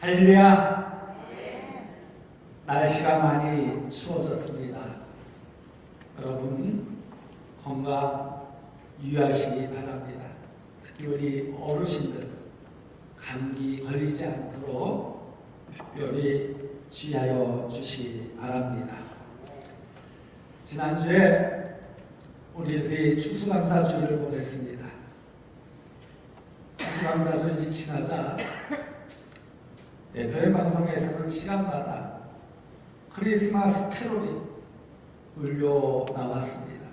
할렐루야. 날씨가 많이 추워졌습니다. 여러분 건강 유의하시기 바랍니다. 특히 우리 어르신들 감기 걸리지 않도록 특별히 주의하여 주시기 바랍니다. 지난주에 우리들이 추수감사주일을 보냈습니다. 추수감사주일이 지나자 별의 방송에서는 시간마다 크리스마스 캐롤이 울려 나왔습니다.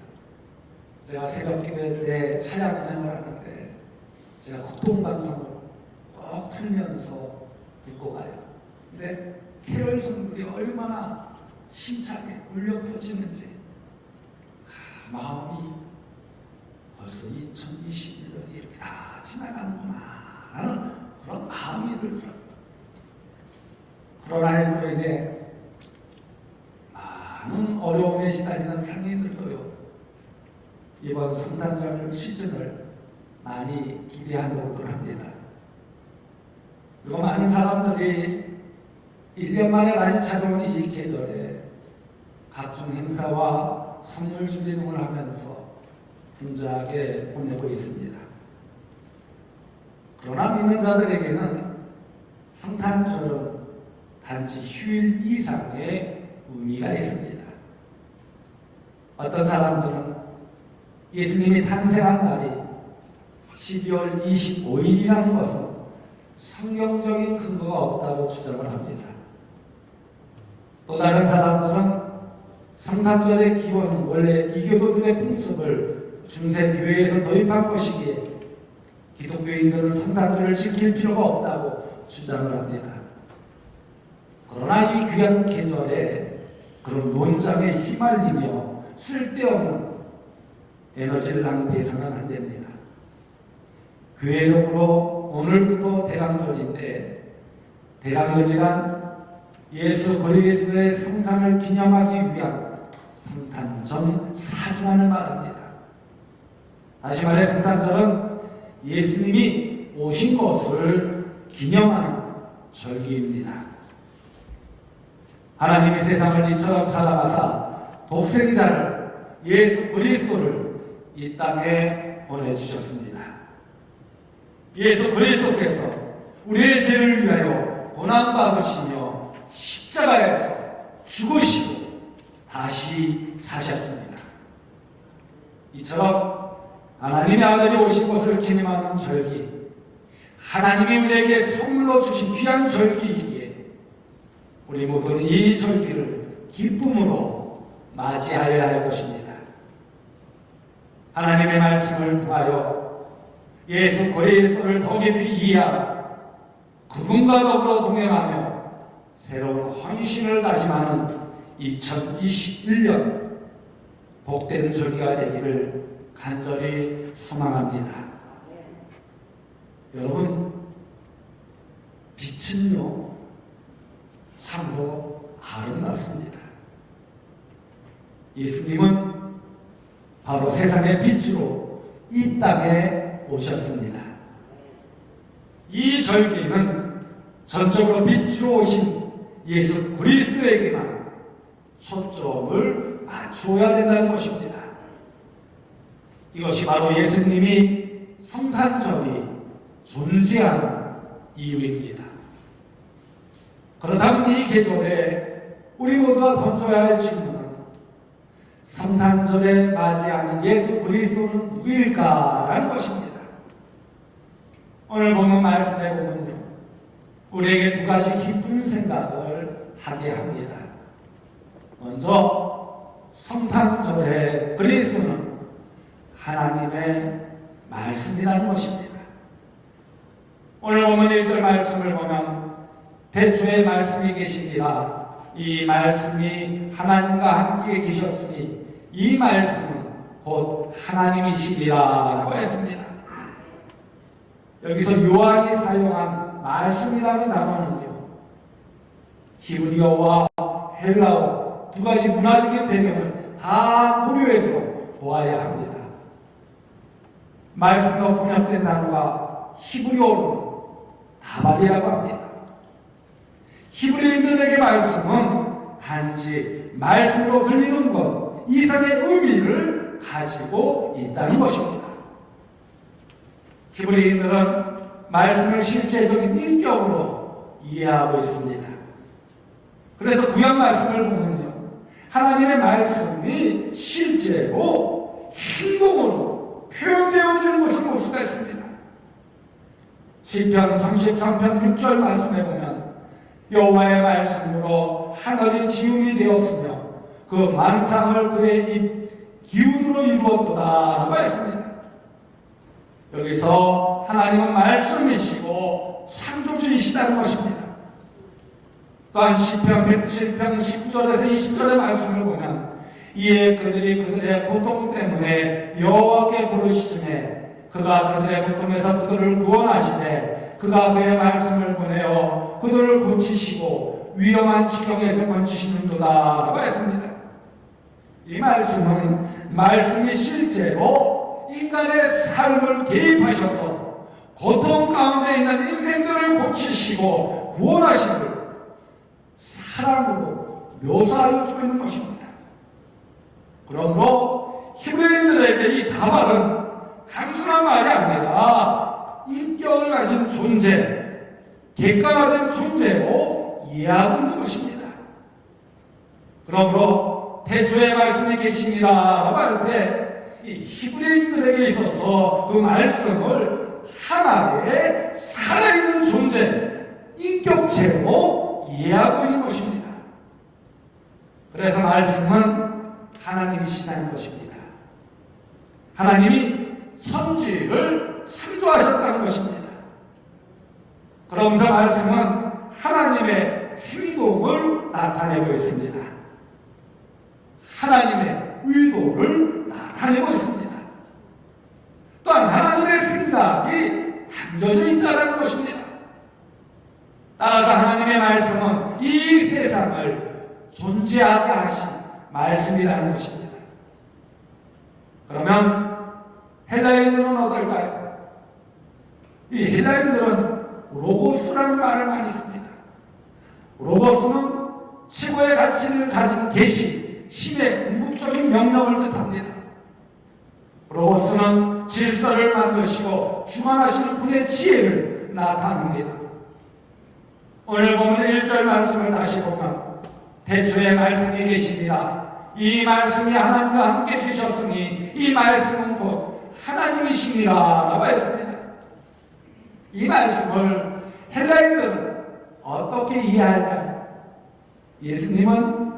제가 새벽 기도회 때 찬양 운행을 하는데 제가 국동방송을 꼭 틀면서 듣고 가요. 근데 캐롤 성들이 얼마나 힘차게 울려 퍼지는지 마음이 벌써 2021년이 이렇게 다 지나가는구나 라는 그런 마음이 들더라고요. 코로나19로 인해 많은 어려움에 시달리는 상인들도요, 이번 성탄절 시즌을 많이 기대하고들 합니다. 그리고 많은 사람들이 1년 만에 다시 찾아온 이 계절에 각종 행사와 선물 준비 등을 하면서 분주하게 보내고 있습니다. 그러나 믿는 자들에게는 성탄절은 단지 휴일 이상의 의미가 있습니다. 어떤 사람들은 예수님이 탄생한 날이 12월 25일이라는 것은 성경적인 근거가 없다고 주장을 합니다. 또 다른 사람들은 성탄절의 기원은 원래 이교도들의 풍습을 중세교회에서 도입한 것이기에 기독교인들은 성탄절을 지킬 필요가 없다고 주장을 합니다. 그러나 이 귀한 계절에 그런 논쟁에 휘말리며 쓸데없는 에너지를 낭비해서는 안 됩니다. 교회적으로 오늘부터 대강절인데, 대강절이란 예수 그리스도의 성탄을 기념하기 위한 성탄절 사중안을 말합니다. 다시 말해 성탄절은 예수님이 오신 것을 기념하는 절기입니다. 하나님이 세상을 이처럼 사랑하사 독생자를 예수 그리스도를 이 땅에 보내주셨습니다. 예수 그리스도께서 우리의 죄를 위하여 고난받으시며 십자가에서 죽으시고 다시 사셨습니다. 이처럼 하나님의 아들이 오신 것을 기념하는 절기, 하나님이 우리에게 선물로 주신 귀한 절기이기에 우리 모두는 이 절기를 기쁨으로 맞이하여야 할 것입니다. 하나님의 말씀을 통하여 예수 그리스도를 더 깊이 이해하고 그분과 더불어 동행하며 새로운 헌신을 다짐하는 2021년 복된 절기가 되기를 간절히 소망합니다. 여러분, 빛은요 참으로 아름답습니다. 예수님은 바로 세상의 빛으로 이 땅에 오셨습니다. 이 절기는 전적으로 빛으로 오신 예수 그리스도에게만 초점을 맞추어야 된다는 것입니다. 이것이 바로 예수님이 성탄절이 존재하는 이유입니다. 그렇다면 이 계절에 우리 모두가 던져야 할 질문은 성탄절에 맞이하는 예수 그리스도는 누구일까라는 것입니다. 오늘 보는 말씀에 보면요, 우리에게 두 가지 기쁜 생각을 하게 합니다. 먼저 성탄절의 그리스도는 하나님의 말씀이라는 것입니다. 오늘 보면 1절 말씀을 보면 태초에 말씀이 계시니라, 이 말씀이 하나님과 함께 계셨으니 이 말씀은 곧 하나님이시리라 라고 했습니다. 여기서 요한이 사용한 말씀이라는 단어는요, 히브리어와 헬라어 두 가지 문화적인 배경을 다 고려해서 보아야 합니다. 말씀으로 번역된 단어가 히브리어로는 다발이라고 합니다. 히브리인들에게 말씀은 단지 말씀으로 들리는 것 이상의 의미를 가지고 있다는 것입니다. 히브리인들은 말씀을 실제적인 인격으로 이해하고 있습니다. 그래서 구약 말씀을 보면요, 하나님의 말씀이 실제로 행동으로 표현되어지는 것을 볼 수가 있습니다. 시편 33편 6절 말씀에 보면 여호와의 말씀으로 하늘이 지음이 되었으며 그 만상을 그의 입 기운으로 이루었도다 라고 했습니다. 여기서 하나님은 말씀이시고 창조주이시다는 것입니다. 또한 시편 107편 19절에서 20절의 말씀을 보면 이에 그들이 그들의 고통 때문에 여호와께 부르시즘에 그가 그들의 고통에서 그들을 구원하시되 그가 그의 말씀을 보내어 그들을 고치시고 위험한 지경에서 건지시는도다 라고 했습니다. 이 말씀은 말씀이 실제로 인간의 삶을 개입하셔서 고통 가운데 있는 인생들을 고치시고 구원하시고 사랑으로 묘사하여 주고 있는 것입니다. 그러므로 히브리인들에게 이 다발은 단순한 말이 아니라 인격을 가진 존재, 객관화된 존재로 이해하고 있는 것입니다. 그러므로 태초에 말씀이 계시니라라고 할 때 이 히브리인들에게 있어서 그 말씀을 하나의 살아있는 존재, 인격체로 이해하고 있는 것입니다. 그래서 말씀은 하나님이시다는 것입니다. 하나님이 천지를 창조하셨다는 것입니다. 그러면서 말씀은 하나님의 행동을 나타내고 있습니다. 하나님의 의도를 나타내고 있습니다. 또한 하나님의 생각이 담겨져 있다는 것입니다. 따라서 하나님의 말씀은 이 세상을 존재하게 하신 말씀이라는 것입니다. 그러면 헬라인들은 어떨까요? 이 헬라인들은 로고스라는 말을 많이 씁니다. 로고스는 최고의 가치를 가진 계시, 신의 궁극적인 명령을 뜻합니다. 로고스는 질서를 만드시고 주관하시는 분의 지혜를 나타냅니다. 오늘 보면 1절 말씀을 다시 보면 태초에 말씀이 계시니라 이 말씀이 하나님과 함께 계셨으니 이 말씀은 곧 하나님이시니라 라고 했습니다. 이 말씀을 헬라인들은 어떻게 이해할까요? 예수님은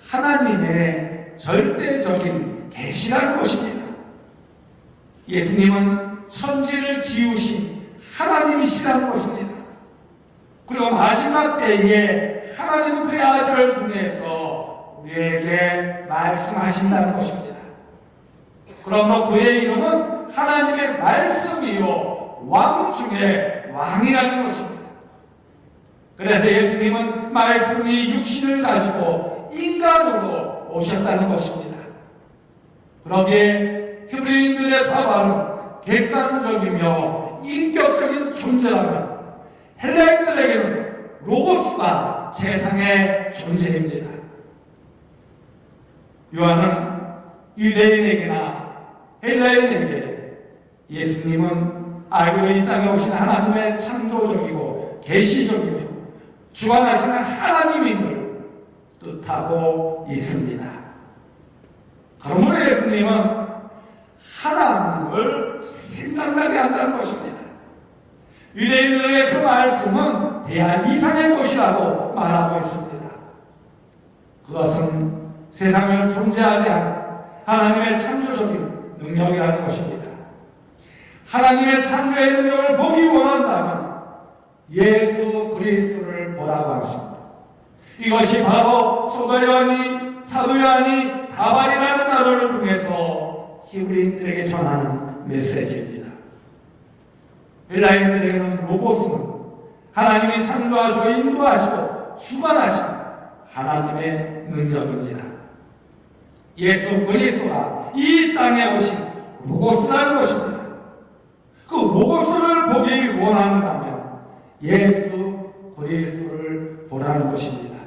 하나님의 절대적인 계시라는 것입니다. 예수님은 천지를 지으신 하나님이시라는 것입니다. 그리고 마지막 때에 하나님은 그의 아들을 보내서 우리에게 말씀하신다는 것입니다. 그러므로 그의 이름은 하나님의 말씀이요 왕 중에 왕이라는 것입니다. 그래서 예수님은 말씀이 육신을 가지고 인간으로 오셨다는 것입니다. 그러기에 히브리인들의 다발은 객관적이며 인격적인 존재라면 헬라인들에게는 로고스가 세상의 존재입니다. 요한은 유대인에게나 헬라인에게 예수님은 알고 이 땅에 오신 하나님의 창조적이고 계시적이며 주관하시는 하나님임을 뜻하고 있습니다. 그러므로 예수님은 하나님을 생각나게 한다는 것입니다. 유대인들에게 그 말씀은 대한 이상의 것이라고 말하고 있습니다. 그것은 세상을 존재하게 한 하나님의 창조적인 능력이라는 것입니다. 하나님의 창조의 능력을 보기 원한다면 예수 그리스도를 보라고 하십니다. 이것이 바로 소도 요한이, 사도 요한이 다발이라는 단어를 통해서 히브리인들에게 전하는 메시지입니다. 헬라인들에게는 로고스는 하나님이 창조하시고 인도하시고 주관하신 하나님의 능력입니다. 예수 그리스도가 이 땅에 오신 로고스라는 것입니다. 그 로고스를 보기 원한다면 예수 그리스도를 보라는 것입니다.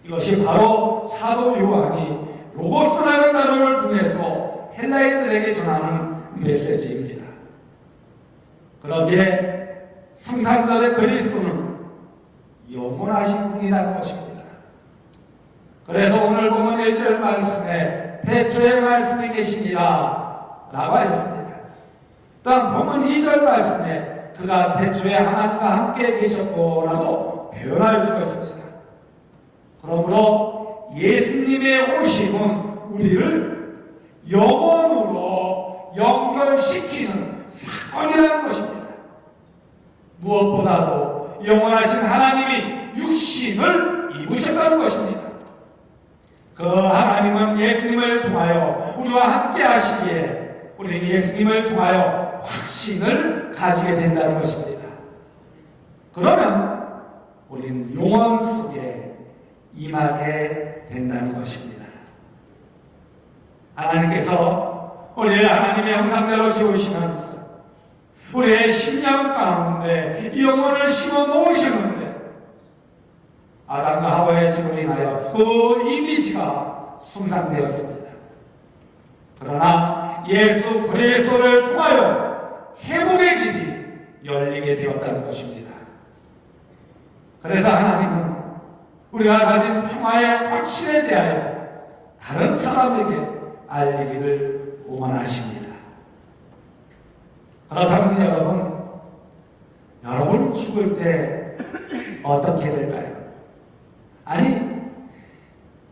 이것이 바로 사도 요한이 로고스라는 단어를 통해서 헬라인들에게 전하는 메시지입니다. 그러기에 성탄절의 그리스도는 영원하신 분이라는 것입니다. 그래서 오늘 보면 1절 말씀에 태초에 말씀이 계시니라 라고 했습니다. 또한 보면 2절 말씀에 그가 태초에 하나님과 함께 계셨고 라고 표현하여 주었습니다. 그러므로 예수님의 오심은 우리를 영원으로 연결시키는 사건이라는 것입니다. 무엇보다도 영원하신 하나님이 육신을 입으셨다는 것입니다. 그 하나님은 예수님을 통하여 우리와 함께 하시기에 우리는 예수님을 통하여 확신을 가지게 된다는 것입니다. 그러면 우리는 영원 속에 임하게 된다는 것입니다. 하나님께서 우리를 하나님의 형상대로 지으시면서 우리의 심령 가운데 영혼을 심어 놓으셨는데 아담과 하와의 죄로 인하여 그 이미지가 손상되었습니다. 그러나 예수 그리스도를 통하여 회복의 길이 열리게 되었다는 것입니다. 그래서 하나님은 우리가 가진 평화의 확신에 대하여 다른 사람에게 알리기를 원하십니다. 그렇다면 여러분 죽을 때 어떻게 될까요? 아니,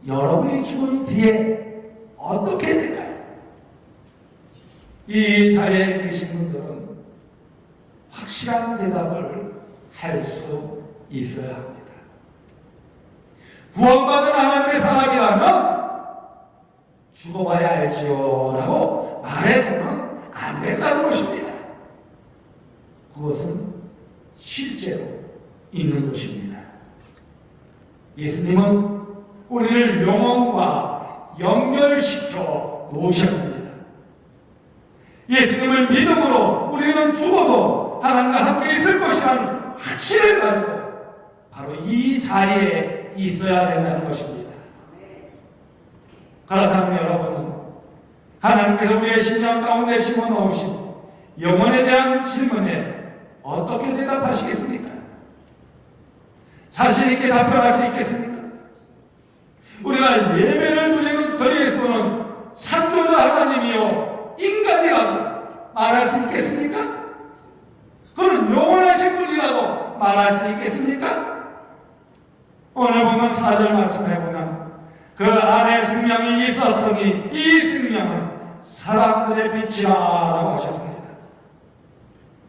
여러분이 죽은 뒤에 어떻게 될까요? 이 자리에 계신 분들은 확실한 대답을 할 수 있어야 합니다. 구원받은 하나님의 사람이라면 죽어봐야 알지요 라고 말해서는 안 된다는 것입니다. 그것은 실제로 있는 것입니다. 예수님은 우리를 영혼과 연결시켜 놓으셨습니다. 예수님을 믿음으로 우리는 죽어도 하나님과 함께 있을 것이라는 확신을 가지고 바로 이 자리에 있어야 된다는 것입니다. 그렇다면 여러분은 하나님께서 우리의 심령 가운데 심어놓으신 영혼에 대한 질문에 어떻게 대답하시겠습니까? 자신 있게 답변할 수 있겠습니까? 우리가 예배를 드리는 그리스도는 창조자 하나님이요 인간이라고 말할 수 있겠습니까? 그는 영원하신 분이라고 말할 수 있겠습니까? 오늘 보면 4절 말씀해 보면 그 안에 생명이 있었으니 이 생명은 사람들의 빛이라고 하셨습니다.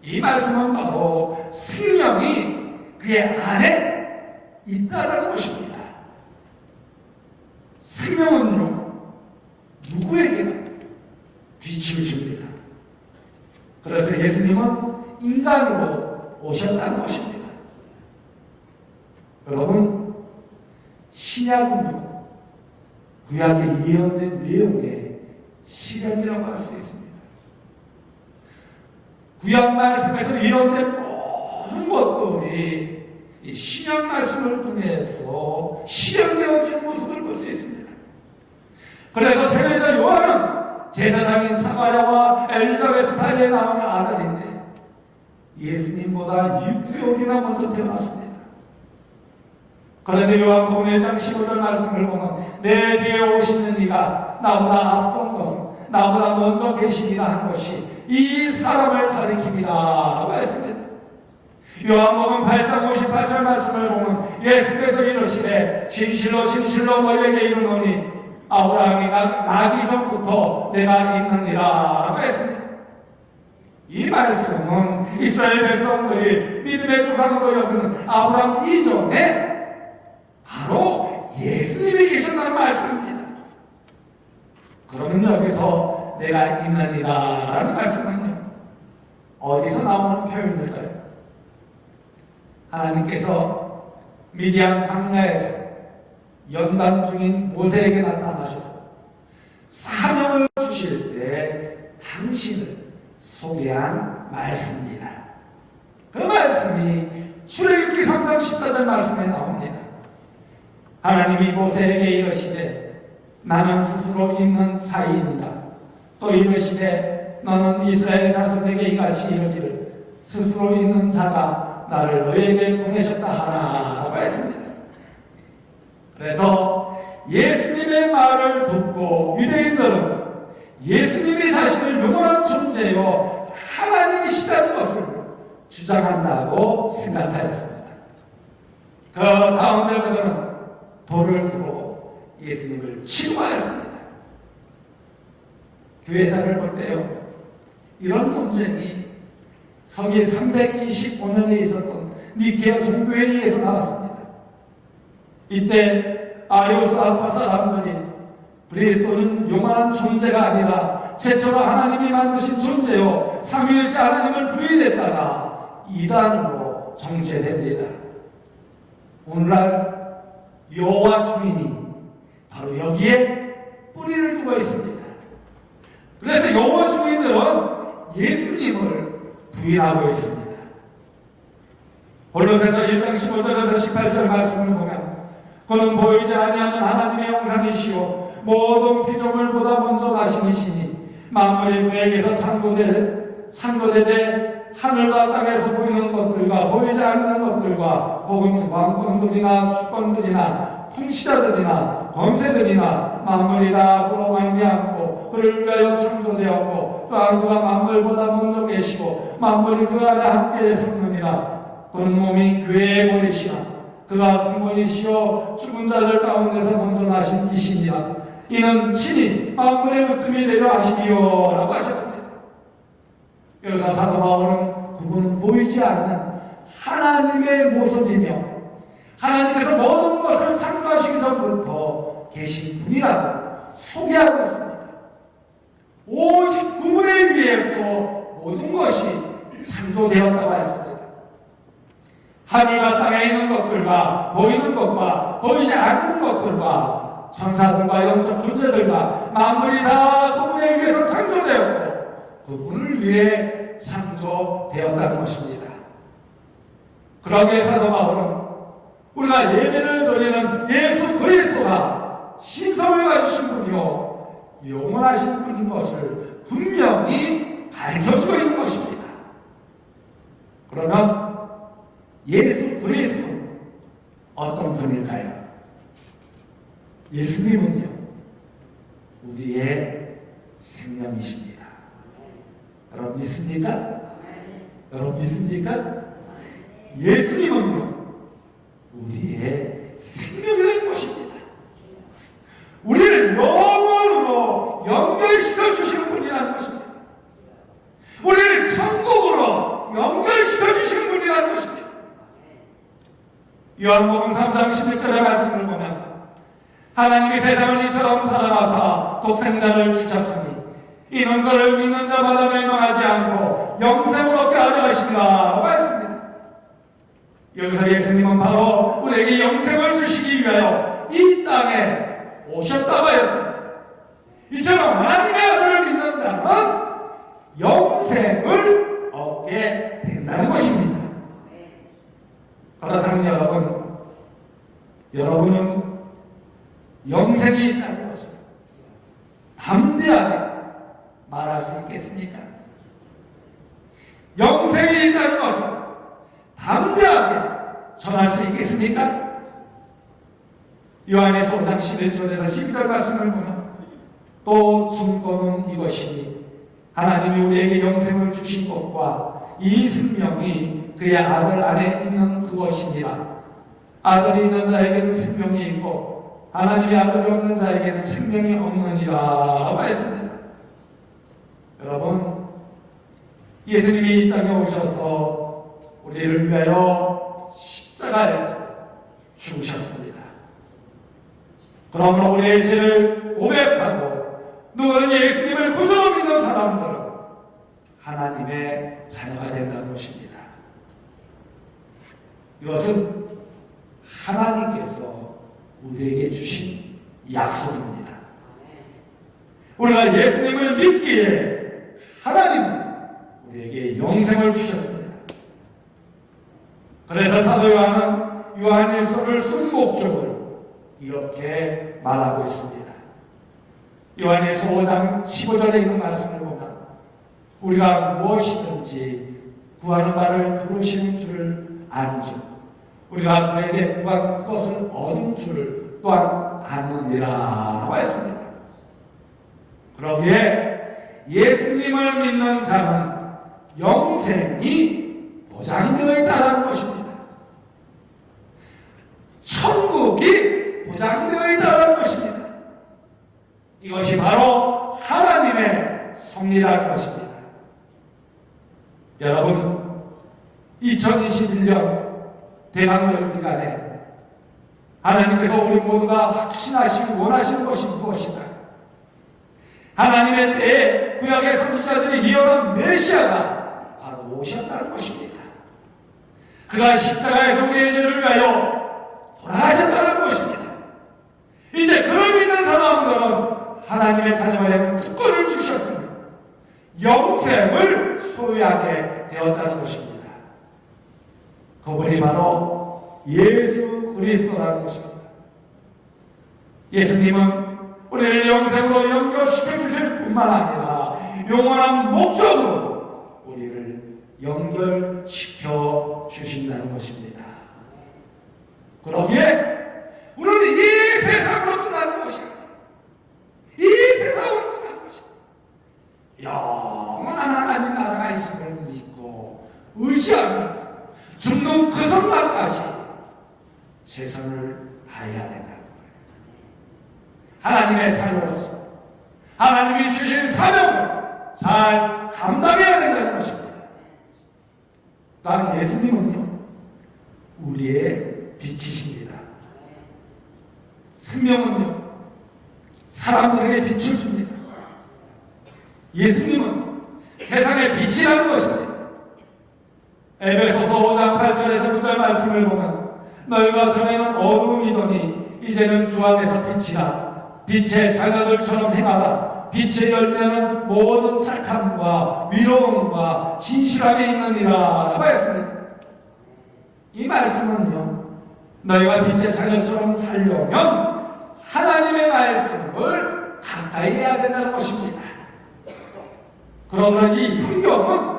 이 말씀은 바로 생명이 그의 안에 있다라는 것입니다. 생명은요 누구에게나 빛을 줍니다. 그래서 예수님은 인간으로 오셨다는 것입니다. 여러분, 신약은요 구약에 예언된 내용의 실현이라고 할 수 있습니다. 구약 말씀에서 예언된 모든 것들이 이 신약 말씀을 통해서 실현되어진 모습을 볼 수 있습니다. 그래서 세례자 요한은 제사장인 사가랴와 엘리사베스 사이에 나오는 아들인데 예수님보다 6개월이나 먼저 태어났습니다. 그런데 요한복음 1장 15절 말씀을 보면 내 뒤에 오시는 이가 나보다 앞선 것은 나보다 먼저 계시니라 한 것이 이 사람을 가리킵니다 라고 했습니다. 요한복음 8장 58절 말씀을 보면 예수께서 이르시되 진실로 진실로 너희에게 이르노니 아브라함이 나기 전부터 내가 있느니라 라고 했습니다. 이 말씀은 이스라엘 백성들이 믿음의 조상으로 여기는 아브라함 이전에 바로 예수님이 계셨다는 말씀입니다. 그러면 여기서 내가 있느니라 라는 말씀은요 어디서 나오는 표현일까요? 하나님께서 미디안 광야에서 연단 중인 모세에게 나타나셔서 사명을 주실 때 당신을 소개한 말씀입니다. 그 말씀이 출애굽기 3장 14절 말씀에 나옵니다. 하나님이 모세에게 이르시되 나는 스스로 있는 자이니라. 또 이르시되 너는 이스라엘 자손에게 이같이 이르기를 스스로 있는 자가 나를 너에게 보내셨다 하라라고 했습니다. 그래서 예수님의 말을 듣고 유대인들은 예수님이 자신을 영원한 존재요 하나님이시다는 것을 주장한다고 생각하였습니다. 그 가운데 그들은 돌을 들고 예수님을 치고하였습니다. 교회사를 볼 때요, 이런 논쟁이 서기 325년에 있었던 니케아 종교회의에서 나왔습니다. 이때 아리우스 아파 사람들이 그리스도는 영원한 존재가 아니라 최초로 하나님이 만드신 존재요 삼위일체 하나님을 부인했다가 이단으로 정죄됩니다. 오늘날 여호와 주민이 바로 여기에 뿌리를 두고 있습니다. 그래서 여호와 주민들은 예수님을 부인하고 있습니다. 골로새서 1장 15절에서 18절 말씀을 보면 그는 보이지 아니하는 하나님의 형상이시오 모든 피조물보다 먼저 나시니시니 만물이 그에게서 창조되되 하늘과 땅에서 보이는 것들과 보이지 않는 것들과 혹은 왕권들이나 주권들이나 통치자들이나 권세들이나 만물이 다 그로 말미암고 그를 위하여 창조되었고 또한 그가 만물보다 먼저 계시고 만물이 그 안에 함께 섰느니라. 그는 몸이 교회의 머리시나 그가 근본이시오 죽은 자들 가운데서 먼저 나신 이시니라. 이는 친히 만물의 으뜸이 되려 하시리요 라고 하셨습니다. 여기서 사도 바울은 그분은 보이지 않는 하나님의 모습이며 하나님께서 모든 것을 창조하시기 전부터 계신 분이라고 소개하고 있습니다. 오직 그분에 의해서 모든 것이 창조되었다고 했습니다. 하늘과 땅에 있는 것들과 보이는 것과 보이지 않는 것들과 천사들과 영적 존재들과 만물이 다 그분에 의해서 창조되었고 그분을 위해 창조되었다는 것입니다. 그러기에 사도 바울은 우리가 예배를 드리는 예수 그리스도가 신성을 가지신 분이요 영원하신 분인 것을 분명히 밝혀주고 있는 것입니다. 그러면 예수 그리스도는 어떤 분일까요? 예수님은요 우리의 생명이십니다. 여러분 믿습니까? 여러분 믿습니까? 예수님은요 우리의 생명이라는 것입니다. 우리를 영원으로 연결시켜 주시는 분이라는 것입니다. 우리를 천국으로 연결시켜 주시는 분이라는 것입니다. 요한복음 3장 11절의 말씀을 보면 하나님이 세상을 이처럼 사랑하사 독생자를 주셨으니 이는 그를 믿는 자마다 멸망하지 않고 영생을 얻게 하려 하신다라고 했습니다. 여기서 예수님은 바로 우리에게 영생을 주시기 위하여 이 땅에 오셨다고 했습니다. 이처럼 하나님의 아들을 믿는 자는 영생을 얻게 된다는 것입니다. 그렇다면 여러분은 영생이 있다는 것을 담대하게 말할 수 있겠습니까? 영생이 있다는 것을 담대하게 전할 수 있겠습니까? 요한에서 5장 11절에서 12절 말씀을 보면 또 증거는 이것이니 하나님이 우리에게 영생을 주신 것과 이 생명이 그의 아들 안에 있는 그것이니라. 아들이 있는 자에게는 생명이 있고 하나님의 아들이 없는 자에게는 생명이 없느니라 라고 했습니다. 여러분 예수님이 이 땅에 오셔서 우리를 위하여 십자가에서 죽으셨습니다. 그러므로 우리의 죄를 고백하고 누구는 예수님을 구주로 믿는 사람들은 하나님의 자녀가 된다는 것입니다. 이것은 하나님께서 우리에게 주신 약속입니다. 우리가 예수님을 믿기에 하나님은 우리에게 영생을 주셨습니다. 그래서 사도 요한은 요한일서를 쓴 목적을 이렇게 말하고 있습니다. 요한일서 5장 15절에 있는 말씀을 보면 우리가 무엇이든지 구하는 바를 들으시는 줄을 아는즉 우리가 그에게 구한 그것을 얻은 줄을 또한 아느니라 라고 했습니다. 그러기에 예수님을 믿는 자는 영생이 보장되어 있다는 것입니다. 천국이 보장되어 있다는 것입니다. 이것이 바로 하나님의 섭리라는 것입니다. 여러분, 2021년 대강절 기간에 하나님께서 우리 모두가 확신하시고 원하시는 것이 무엇이다? 하나님의 때에 구약의 선지자들이 예언한 메시아가 바로 오셨다는 것입니다. 그가 십자가에서 우리의 죄를 위하여 돌아가셨다는 것입니다. 이제 그를 믿는 사람들은 하나님의 자녀가 되는 특권을 주셨으며 영생을 소유하게 되었다는 것입니다. 그분이 바로 예수 그리스도라는 것입니다. 예수님은 우리를 영생으로 연결시켜 주실 뿐만 아니라 영원한 목적으로 우리를 연결시켜 주신다는 것입니다. 그러기에 우리는 이 세상으로 떠나는 것이 아니에요. 이 세상으로 떠나는 것이 영원한 하나님 나라가 있음을 믿고 의지하면서 죽는 그 순간까지 최선을 다해야 된다는 거예요. 하나님의 자녀로서 하나님이 주신 사명을 잘 감당해야 된다는 것입니다. 또한 예수님은요, 우리의 빛이십니다. 생명은요, 사람들에게 빛을 줍니다. 예수님은 세상의 빛이라는 것입니다. 에베소서 5장 8절에서 9절 말씀을 보면 너희가 전에는 어두움이더니 이제는 주 안에서 빛이라 빛의 자녀들처럼 행하라. 빛의 열매는 모든 착함과 위로움과 진실함이 있느니라 라고 했습니다. 이 말씀은요, 너희가 빛의 자녀처럼 살려면 하나님의 말씀을 가까이 해야 된다는 것입니다. 그러므로 이 성경은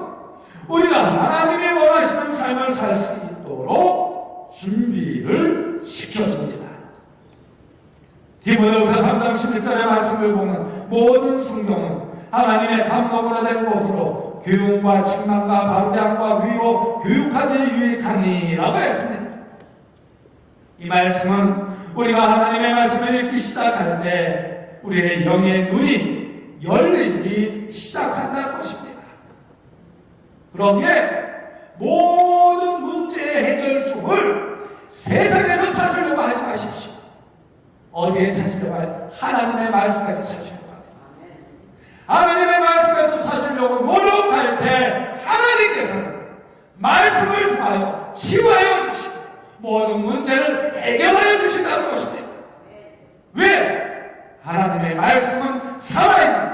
우리가 하나님이 원하시는 삶을 살 수 있도록 준비를 시켜줍니다. 디모데후서 3장 16절의 말씀을 보면 모든 성경은 하나님의 감동으로 된 것으로 교훈과 책망과 방장과 위로 교육하기 유익하니라고 했습니다. 이 말씀은 우리가 하나님의 말씀을 읽기 시작할 때 우리의 영의 눈이 열리기 시작한다는 것입니다. 그러기에 모든 문제의 해결책을 세상에서 찾으려고 하지 마십시오. 어디에 찾으려고 해요? 하나님의 말씀에서 찾으려고 합니다. 하나님의 말씀에서 찾으려고 노력할 때 하나님께서는 말씀을 통하여 치유하여 주시고 모든 문제를 해결하여 주신다는 것입니다. 왜? 하나님의 말씀은 살아있는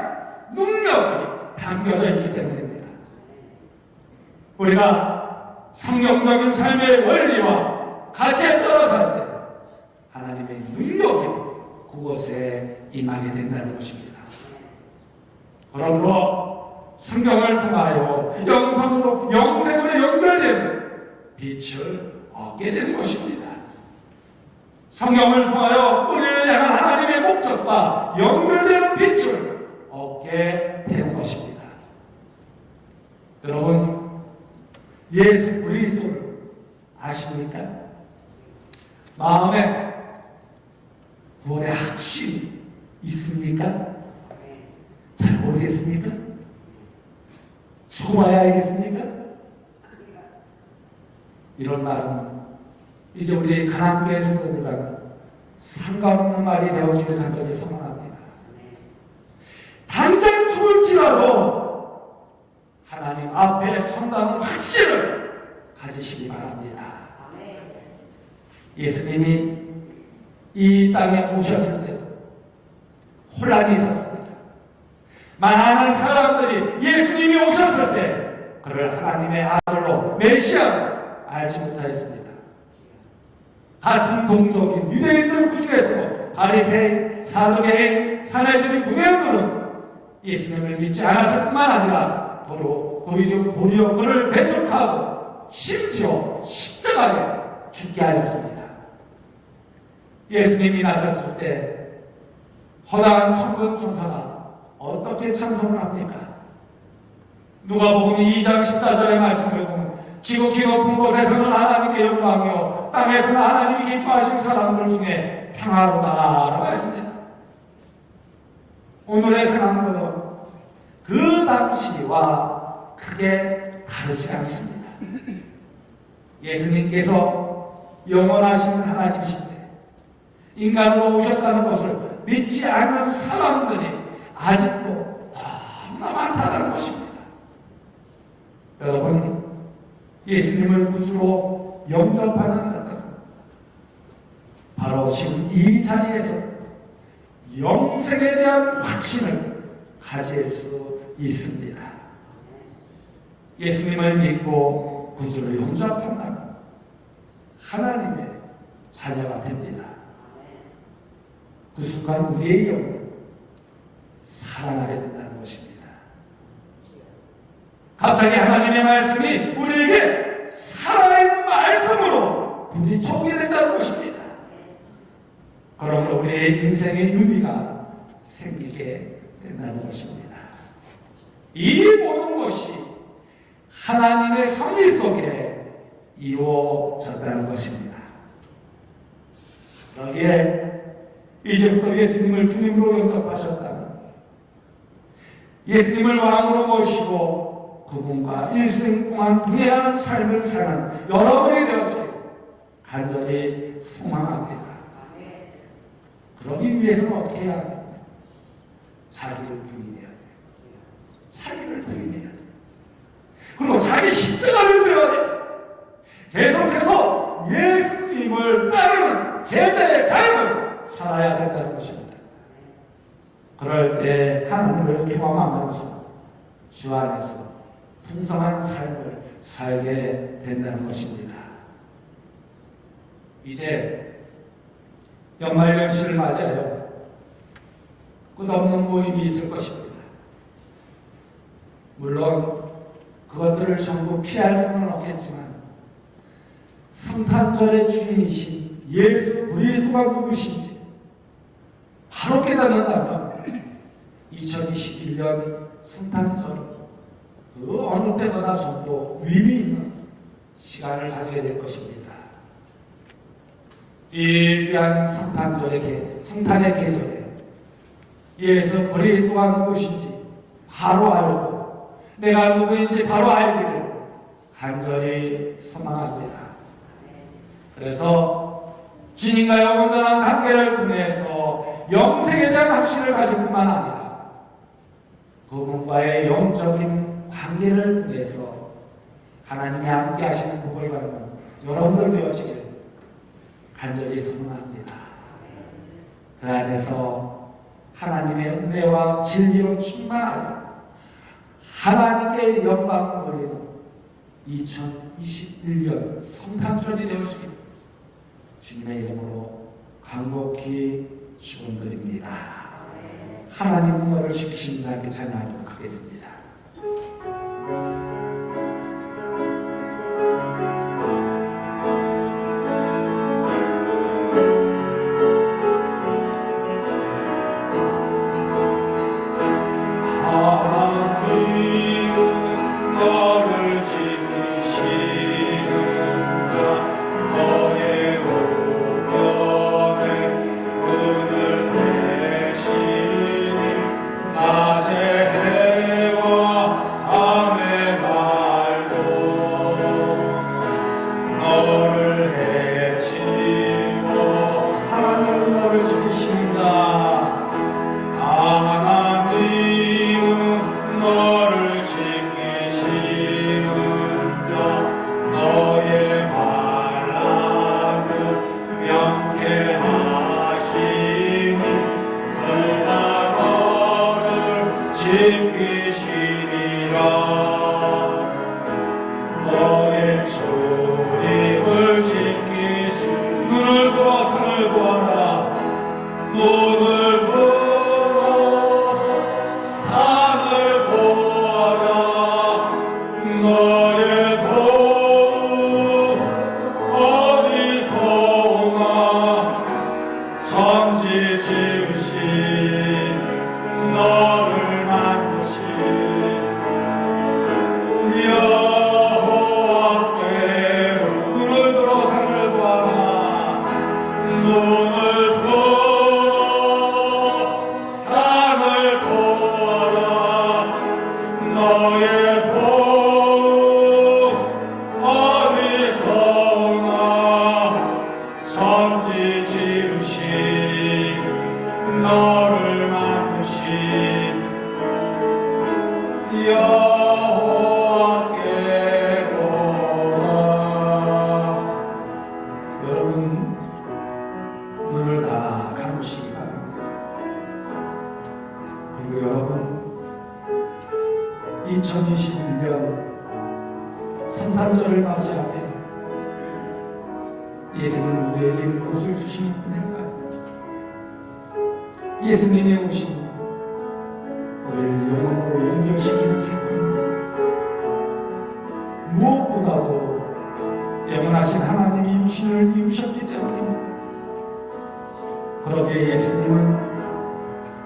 능력이 담겨져 있기 때문입니다. 우리가 성경적인 삶의 원리와 가치에 따라 살 때 하나님의 능력이 그곳에 임하게 된다는 것입니다. 그러므로 성경을 통하여 영생으로 연결되는 빛을 얻게 된 것입니다. 성경을 통하여 우리를 향한 하나님의 목적과 연결되는 빛을 얻게 되는 것입니다. 여러분, 예수 그리스도를 아십니까? 마음에 구원의 확신이 있습니까? 잘 모르겠습니까? 죽어봐야 알겠습니까? 이런 말은 이제 우리 가난교회 성도들과는 상관없는 말이 되어지길 간절히 소망합니다. 당장 죽을지라도 하나님 앞에 선다는 확신을 가지시기 바랍니다. 예수님이 이 땅에 오셨을 때도 혼란이 있었습니다. 많은 사람들이 예수님이 오셨을 때 그를 하나님의 아들로 메시아로 알지 못하였습니다. 같은 동족인 유대인들 그중에서 바리새인, 사두개인, 사내들인 구개인들은 예수님을 믿지 않았을 뿐만 아니라 도리어 그를 배척하고 심지어 십자가에 죽게 하였습니다. 예수님이 나섰을 때 허다한 천군 천사가 어떻게 찬송을 합니까? 누가복음 2장 14절의 말씀을 보면 지극히 높은 곳에서는 하나님께 영광이요 땅에서는 하나님이 기뻐하신 사람들 중에 평화로다라고 했습니다. 오늘의 상황도 그 당시와 크게 다르지 않습니다. 예수님께서 영원하신 하나님이신데 인간으로 오셨다는 것을 믿지 않는 사람들이 아직도 너무나 많다는 것입니다. 여러분, 예수님을 구주로 영접하는 자들은 바로 지금 이 자리에서 영생에 대한 확신을 가질 수 있습니다. 예수님을 믿고 구주로 영접한다면 하나님의 자녀가 됩니다. 그 순간 우리의 영은 살아나게 된다는 것입니다. 갑자기 하나님의 말씀이 우리에게 살아있는 말씀으로 부딪혀오게 된다는 것입니다. 그러므로 우리의 인생의 의미가 생기게 된다는 것입니다. 이 모든 것이 하나님의 섭리 속에 이루어졌다는 것입니다. 그러기에 이제부터 예수님을 주님으로 영접하셨다면 예수님을 왕으로 모시고 그분과 일생 동안 동행하는 삶을 사는 여러분이 되어지길 간절히 소망합니다. 그러기 위해서는 어떻게 해야 합니까? 자기를 부인해야 돼요. 자기를 부인해야 돼요. 그리고 자기 십자가를 들어야 돼요. 계속해서 예수님을 따르는 제자의 삶을 살아야 된다는 것입니다. 그럴 때 하나님을 경험하면서 주 안에서 풍성한 삶을 살게 된다는 것입니다. 이제 연말연시를 맞아요. 끝없는 모임이 있을 것입니다. 물론 그것들을 전부 피할 수는 없겠지만 성탄절의 주인이신 예수 그리스도가 누구신지 바로 깨닫는다면 2021년 성탄절 그 어느 때보다 좀 더 의미 있는 시간을 가지게 될 것입니다. 이 귀한 성탄의 계절에 예수 그리스도가 누구신지 바로 알고 내가 누구인지 바로 알기를 간절히 소망합니다. 그래서 주님과 영원한 관계를 통해서 영생에 대한 확신을 가질 뿐만 아니라 그분과의 영적인 관계를 통해서 하나님이 함께 하시는 복을 받는 여러분들 되어지기를 간절히 소망합니다. 그 안에서 하나님의 은혜와 진리로 충만하여 하나님께 영광을 돌리는 2021년 성탄절이 되어지기를 주님의 이름으로 간곡히 축원드립니다. 하나님은 너를 지키시는 자께 찬양하도록 하겠습니다. 지키시리라 너의 소리 지키시 눈을 들어 산을 보아라 눈을 들어 산을 보아라 너의 도움 어디서 오나 천지 지으신 너를 만드신 너를 만드신 여호와께로다. 여러분 눈을 다 감으시기 바랍니다. 그리고 여러분 2021년 성탄절을 맞이하며 예수님은 우리에게 무엇을 주시는 분일까요? 예수님이 오신 우리를 영원으로 연결시키는 사건입니다. 무엇보다도 영원하신 하나님이 육신을 이루셨기 때문입니다. 그러기에 예수님은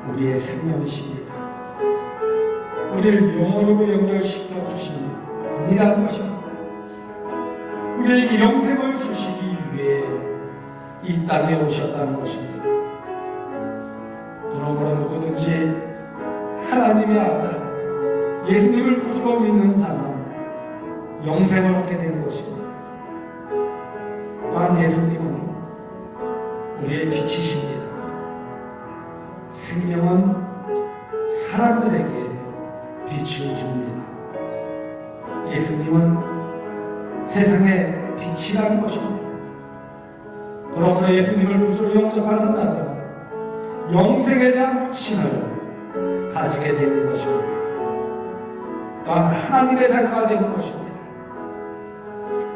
우리의 생명이십니다. 우리를 영원으로 연결시켜 주신 분이라는 것입니다. 우리에게 영생을 주시기 위해 이 땅에 오셨다는 것입니다. 그러므로 누구든지 하나님의 아들 예수님을 구주로 믿는 자는 영생을 얻게 되는 것입니다. 또한 예수님은 우리의 빛이십니다. 생명은 사람들에게 빛을 줍니다. 예수님은 세상의 빛이라는 것입니다. 그러므로 예수님을 구주로 영접하는 자들은 영생에 대한 확신을 가지게 되는 것입니다. 또한 하나님의 자녀가 되는 것입니다.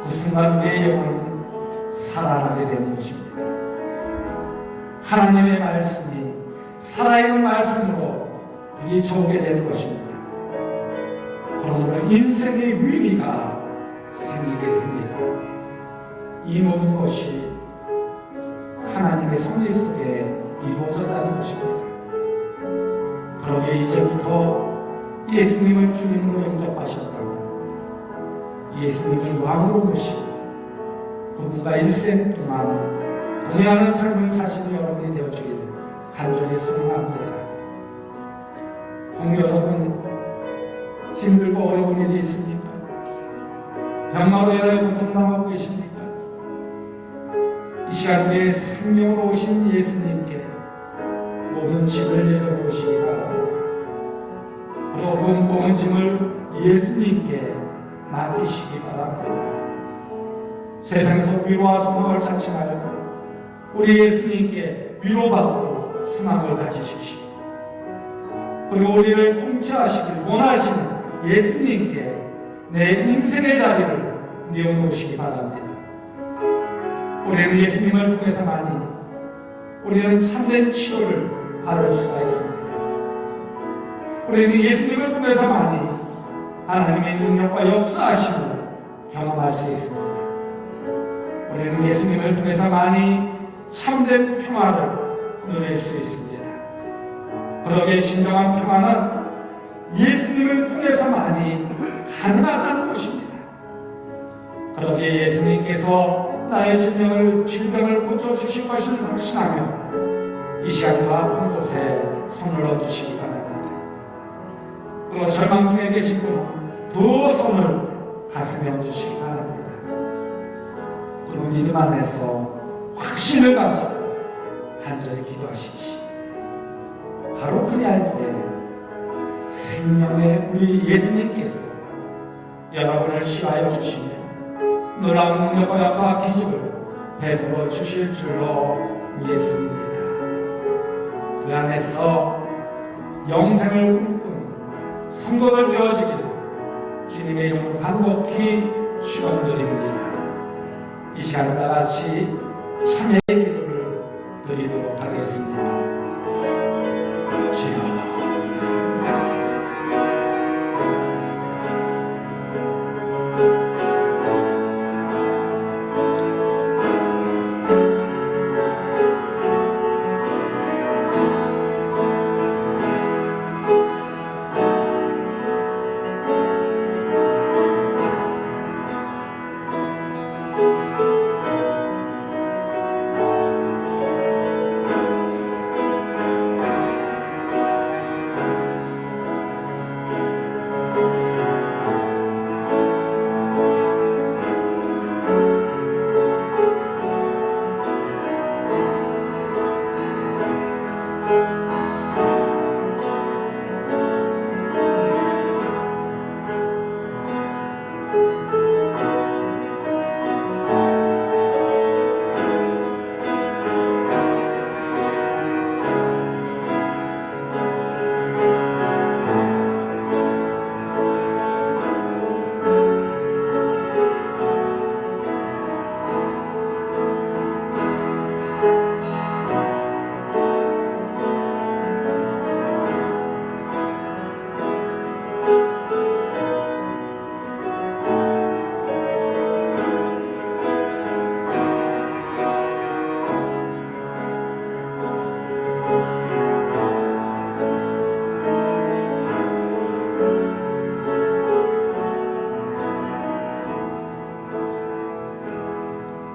그 순간 우리의 영혼은 살아나게 되는 것입니다. 하나님의 말씀이 살아있는 말씀으로 부딪혀오게 되는 것입니다. 그러므로 인생의 의미가 생기게 됩니다. 이 모든 것이 하나님의 섭리 속에 이루어졌다는 것입니다. 그러기에 이제부터 예수님을 주님으로 영접하셨다면 예수님을 왕으로 모시고 그분과 일생 동안 동행하는 삶을 사시는 여러분이 되어주길 간절히 소망합니다. 부모 여러분, 힘들고 어려운 일이 있습니까? 병마로 인하여 고통당하고 계십니까? 이 시간 우리의 생명으로 오신 예수님께 모든 짐을 내려놓으시기 바랍니다. 그리고 그 무거운 짐을 예수님께 맡기시기 바랍니다. 세상에서 위로와 소망을 찾지 말고 우리 예수님께 위로받고 소망을 가지십시오. 그리고 우리를 통치하시길 원하시는 예수님께 내 인생의 자리를 내어놓으시기 바랍니다. 우리는 예수님을 통해서만이 우리는 참된 치료를 받을 수가 있습니다. 우리는 예수님을 통해서만이 하나님의 능력과 역사하심을 경험할 수 있습니다. 우리는 예수님을 통해서만이 참된 평화를 누릴 수 있습니다. 그러기에 진정한 평화는 예수님을 통해서만이 가능하다는 것입니다. 그러기에 예수님께서 나의 질병을 고쳐주실 것을 확신하며 이 시간 그 아픈 곳에 손을 얹으시기 바랍니다. 그리고 절망 중에 계신 분은 두 손을 가슴에 얹으시기 바랍니다. 그리고 믿음 안에서 확신을 가지고 간절히 기도하십시오. 바로 그리할 때 생명의 우리 예수님께서 여러분을 시하여 주시며 놀라운 능력과 역사와 기적을 베풀어 주실 줄로 믿습니다. 그 안에서 영생을 꿈꾸는 성도들 되어지기를 주님의 이름으로 간곡히 축원드립니다. 이 시간 다 같이 참회의 기도를 드리도록 하겠습니다. 주여,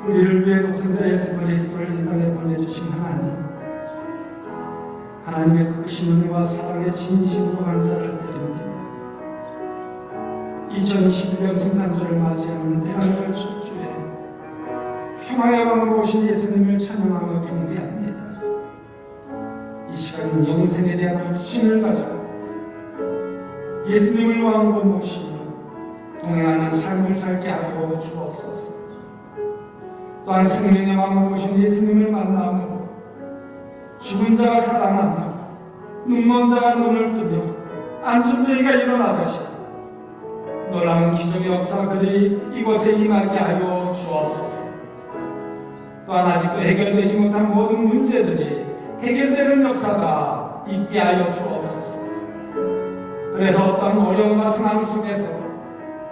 우리를 위해 독생자 예수 그리스도를 이 땅에 보내주신 하나님의 그 크신 은혜와 사랑에 진심으로 감사를 드립니다. 2021년 성탄절을 맞이하는 대한절 첫 주에 평화의 왕으로 오신 예수님을 찬양하며 경배합니다. 이 시간은 영생에 대한 확신을 가지고 예수님을 왕으로 모시며 동행하는 삶을 살게 하여 주옵소서. 또한 생명의 왕으로 오신 예수님을 만나며 죽은 자가 살아나며 눈먼 자가 눈을 뜨며 앉은 병이가 일어나듯이 놀라운 기적의 역사들이 이곳에 임하게 하여 주옵소서. 또한 아직도 해결되지 못한 모든 문제들이 해결되는 역사가 있게 하여 주옵소서. 그래서 어떤 어려움과 상황 속에서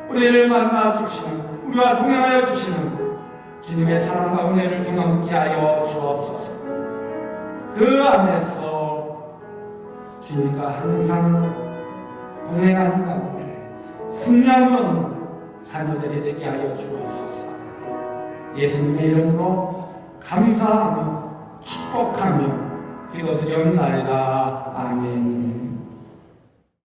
우리를 만나 주시는, 우리와 동행하여 주시는 주님의 사랑과 은혜를 경험케 하여 주옵소서. 그 안에서 주님과 항상 동행하는 가운데 승리하는 자녀들이 되게 하여 주옵소서. 예수님의 이름으로 감사하며 축복하며 기도드리옵나이다. 아멘.